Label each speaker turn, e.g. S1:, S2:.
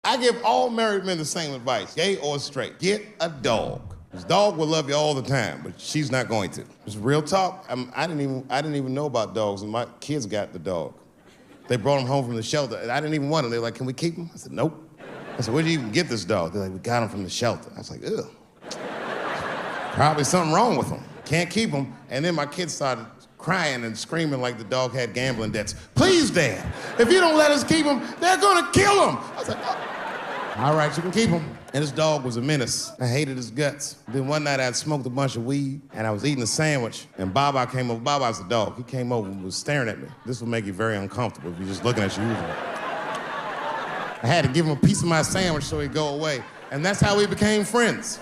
S1: I give all married men the same advice, gay or straight. Get a dog. This dog will love you all the time, but she's not going to. It's real talk. I didn't even know about dogs, and my kids got the dog. They brought him home from the shelter, and I didn't even want him. They were like, "Can we keep him?" I said, "Nope." I said, "Where'd you even get this dog?" They're like, "We got him from the shelter." I was like, "Ugh. Probably something wrong with him. Can't keep him." And then my kids started crying and screaming like the dog had gambling debts. "Please, Dad, if you don't let us keep him, they're gonna kill him." I was like, "Oh. All right, you can keep him." And this dog was a menace. I hated his guts. Then one night I'd smoked a bunch of weed and I was eating a sandwich and Baba came over. Baba's the dog. He came over and was staring at me. This will make you very uncomfortable if you're just looking at you usually. I had to give him a piece of my sandwich so he'd go away. And that's how we became friends.